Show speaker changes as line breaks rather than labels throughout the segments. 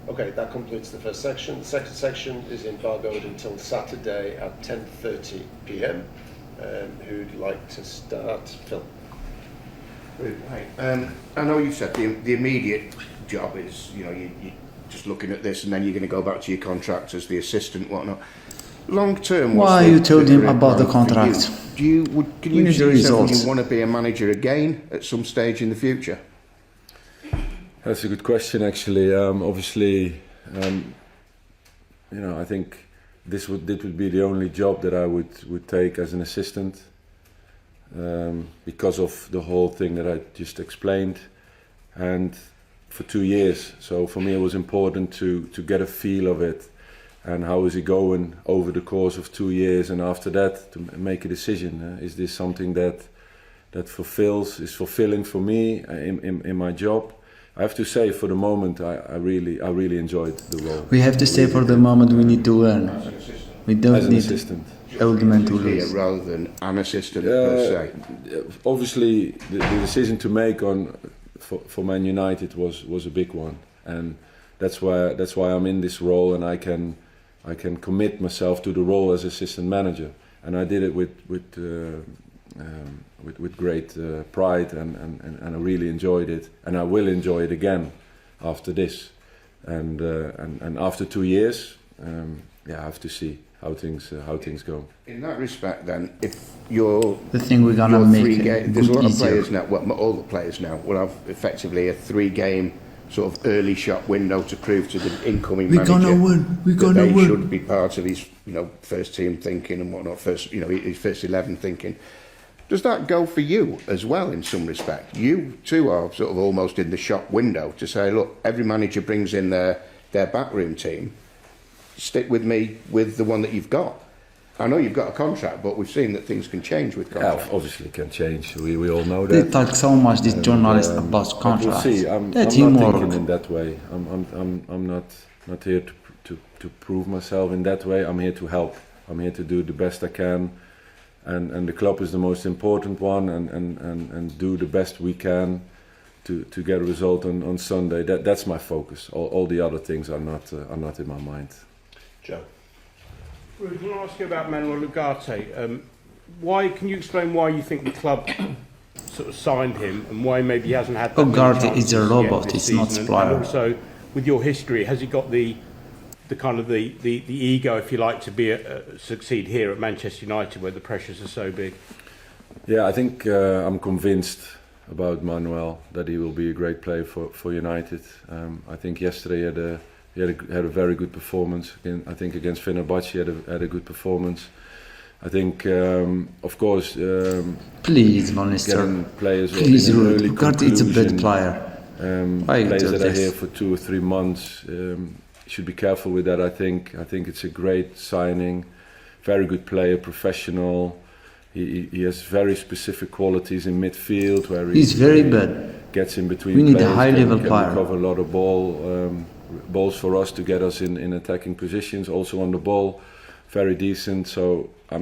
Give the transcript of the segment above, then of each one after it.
Okay, that completes the first section. The second section is embargoed until Saturday at 10:30 p.m. Who'd like to start? Phil.
Right. I know you said the immediate job is, you just looking at this and then you're going to go back to your contract as the assistant, whatnot. Long term,
why you told him about the contract?
Can you see yourself you want to be a manager again at some stage in the future?
That's a good question, actually. Obviously, I think this would be the only job that I would take as an assistant, because of the whole thing that I just explained, and for 2 years. So for me, it was important to get a feel of it, and how is it going over the course of 2 years, and after that to make a decision. Is this something that is fulfilling for me in my job? I have to say, for the moment, I really enjoyed the role.
We have to say, for the moment, we need to learn. We don't need old men to lose.
Rather than an assistant per se.
Obviously, the decision to make for Man United was a big one, and that's why I'm in this role, and I can commit myself to the role as assistant manager, and I did it with great pride, and I really enjoyed it, and I will enjoy it again after this, and after 2 years, I have to see how things go.
In that respect, then, if you're
the thing we're gonna make
there's a lot of players now. Well, all the players now will have effectively a 3-game sort of early shot window to prove to the incoming manager that they should be part of his first team thinking and whatnot, his first 11 thinking. Does that go for you as well in some respect? You too are sort of almost in the shop window to say, look, every manager brings in their backroom team. Stick with me with the one that you've got. I know you've got a contract, but we've seen that things can change with contracts.
Yeah, obviously can change. We all know that.
They talk so much, these journalists, about contracts.
We'll see. I'm not thinking in that way. I'm not here to prove myself in that way. I'm here to help. I'm here to do the best I can, and the club is the most important one, and do the best we can to get a result on Sunday. That's my focus. All the other things are not in my mind.
Joe.
Ruud, I want to ask you about Manuel Ugarte. Can you explain why you think the club sort of signed him, and why maybe he hasn't had that
Ugarte
many
is a robot, it's not supplier.
And also, with your history, has he got the kind of the ego, if you like, to succeed here at Manchester United, where the pressures are so big?
Yeah, I think I'm convinced about Manuel that he will be a great player for United. I think yesterday he had a very good performance. I think against Fenerbahce he had a good performance. I think, of course,
please, Minister,
players
please,
in early
Ugarte is a bad player.
Players that are here for 2 or 3 months, should be careful with that. I think it's a great signing, very good player, professional. He has very specific qualities in midfield where
he's very bad.
Gets in between.
We need
players,
a high-level player.
Can recover a lot of balls for us to get us in attacking positions. Also on the ball, very decent. So I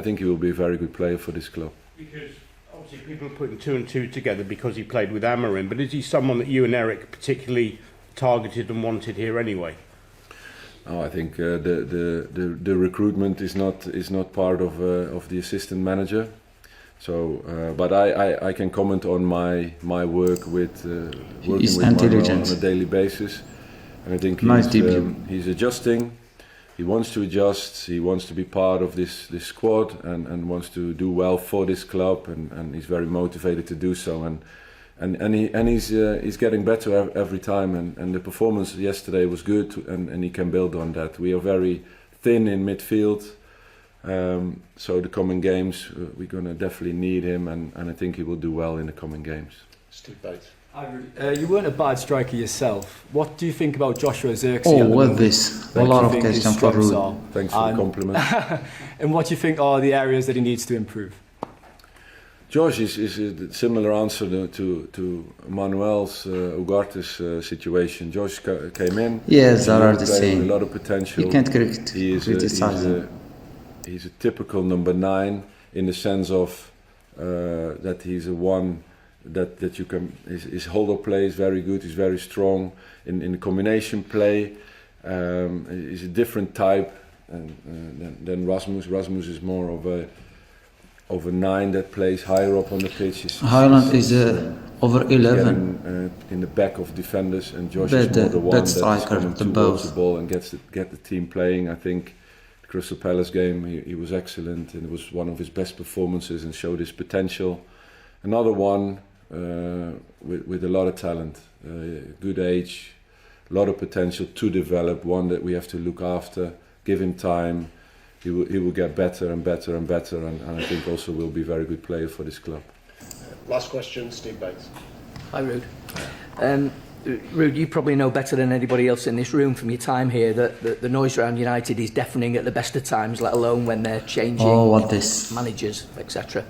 think he will be a very good player for this club.
Because obviously people are putting 2 and 2 together because he played with Amorim. But is he someone that you and Eric particularly targeted and wanted here anyway?
Oh, I think the recruitment is not part of the assistant manager. So, but I can comment on my work with working with Manuel on a daily basis, and I think he's adjusting. He wants to adjust. He wants to be part of this squad and wants to do well for this club, and he's very motivated to do so. And he's getting better every time, and the performance yesterday was good, and he can build on that. We are very thin in midfield, so the coming games we're gonna definitely need him, and I think he will do well in the coming games.
Steve Bates.
You weren't a bad striker yourself. What do you think about Joshua Zirkzee?
A lot of questions for Ruud.
Thanks for the compliment.
And what do you think are the areas that he needs to improve?
Josh is a similar answer to Manuel's Ugarte's situation. Josh came in.
Yes, they are the same.
A lot of potential.
You can't criticize him.
He's a typical number 9 in the sense of that he's a one that you can. His hold-up play is very good. He's very strong in the combination play. He's a different type than Rasmus. Rasmus is more of a 9 that plays higher up on the pitch.
Haaland is over 11.
Getting, in the back of defenders, and Josh is more the one that's coming towards the ball and get the team playing. I think the Crystal Palace game he was excellent, and it was one of his best performances and showed his potential. Another one with a lot of talent, good age, a lot of potential to develop. One that we have to look after, give him time. He will get better and better and better, and I think also will be a very good player for this club.
Last question, Steve Bates.
Hi, Ruud. Ruud, you probably know better than anybody else in this room from your time here that the noise around United is deafening at the best of times, let alone when they're changing managers, etc.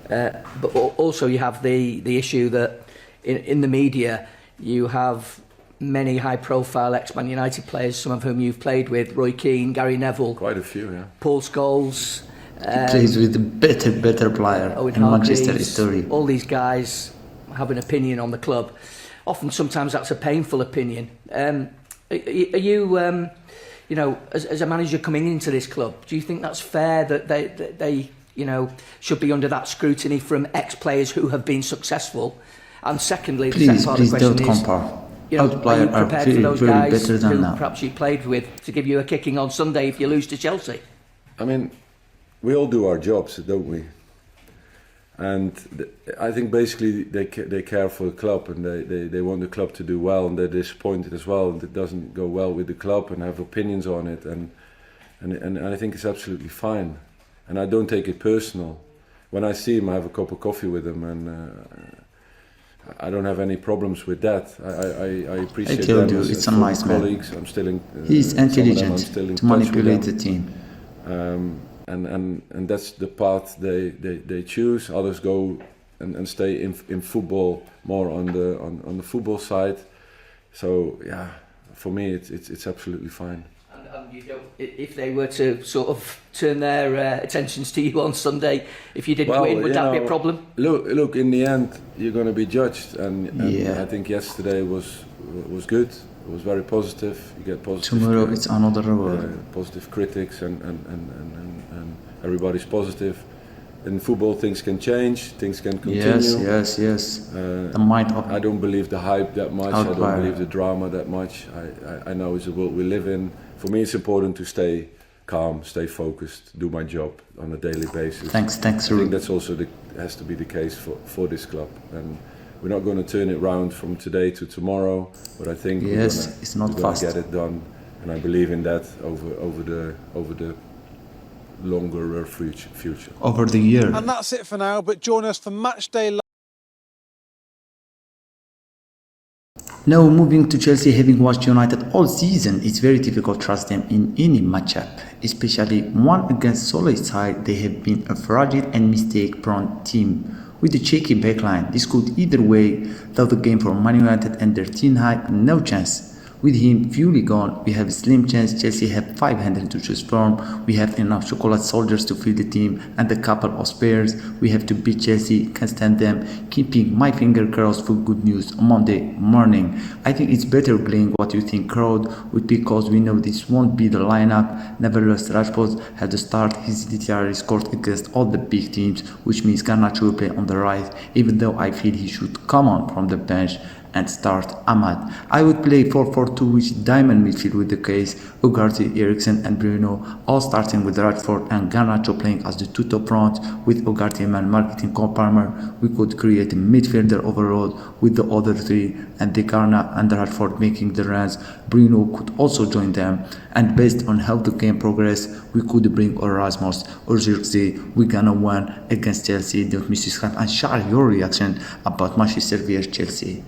But also you have the issue that in the media you have many high-profile ex-Man United players, some of whom you've played with, Roy Keane, Gary Neville.
Quite a few, yeah.
Paul Scholes.
He plays with the better player in Manchester history.
All these guys have an opinion on the club. Often, sometimes that's a painful opinion. Are you, you know, as a manager coming into this club, do you think that's fair that they you know, should be under that scrutiny from ex-players who have been successful? And secondly, the second part of the question is, you know, are you prepared for those guys who perhaps you played with to give you a kicking on Sunday if you lose to Chelsea?
I mean, we all do our jobs, don't we? And I think basically they care for the club, and they want the club to do well, and they're disappointed as well and it doesn't go well with the club and have opinions on it, and I think it's absolutely fine, and I don't take it personal. When I see him, I have a cup of coffee with him, and I don't have any problems with that. I appreciate them as nice colleagues. I'm still in.
He's intelligent to manipulate the team.
And that's the path they choose. Others go and stay in football, more on the football side. So yeah, for me it's absolutely fine.
And you don't, if they were to sort of turn their attentions to you on Sunday, if you didn't win, would that be a problem?
Look. In the end, you're going to be judged, and I think yesterday was good. It was very positive. You get positive.
Tomorrow it's another reward.
Positive critics and everybody's positive. In football, things can change. Things can continue.
Yes.
I don't believe the hype that much. I don't believe the drama that much. I know it's the world we live in. For me, it's important to stay calm, stay focused, do my job on a daily basis.
Thanks,
I think that's also has to be the case for this club. And we're not going to turn it round from today to tomorrow, but I think
it's not fast.
Get it done, and I believe in that over the longer future.
Over the year.
And that's it for now. But join us for Matchday.
Now moving to Chelsea, having watched United all season, it's very difficult to trust them in any matchup, especially one against solid side. They have been a fragile and mistake-prone team. With the shaky backline, this could either way, though the game for Man United and their Ten Hag, no chance. With him fully gone, we have a slim chance. Chelsea have 500 to choose from. We have enough chocolate soldiers to fill the team and a couple of spares. We have to beat Chelsea, can stand them. Keeping my finger crossed for good news on Monday morning. I think it's better playing what you think crowd with, because we know this won't be the lineup. Nevertheless, Rashford had to start. His literally scored against all the big teams, which means Garnacho will play on the right, even though I feel he should come on from the bench and start Ahmad. I would play 4-4-2 with diamond midfield with the case Ugarte, Eriksen and Bruno, all starting with Rashford and Garnacho playing as the two top front with Ugarte and marketing Cole Palmer. We could create a midfielder overall with the other three, and De Garna and Rashford making the runs. Bruno could also join them, and based on how the game progressed, we could bring Erasmus or Zirkzee. We're gonna win against Chelsea. Don't miss this and share your reaction about Manchester vs Chelsea.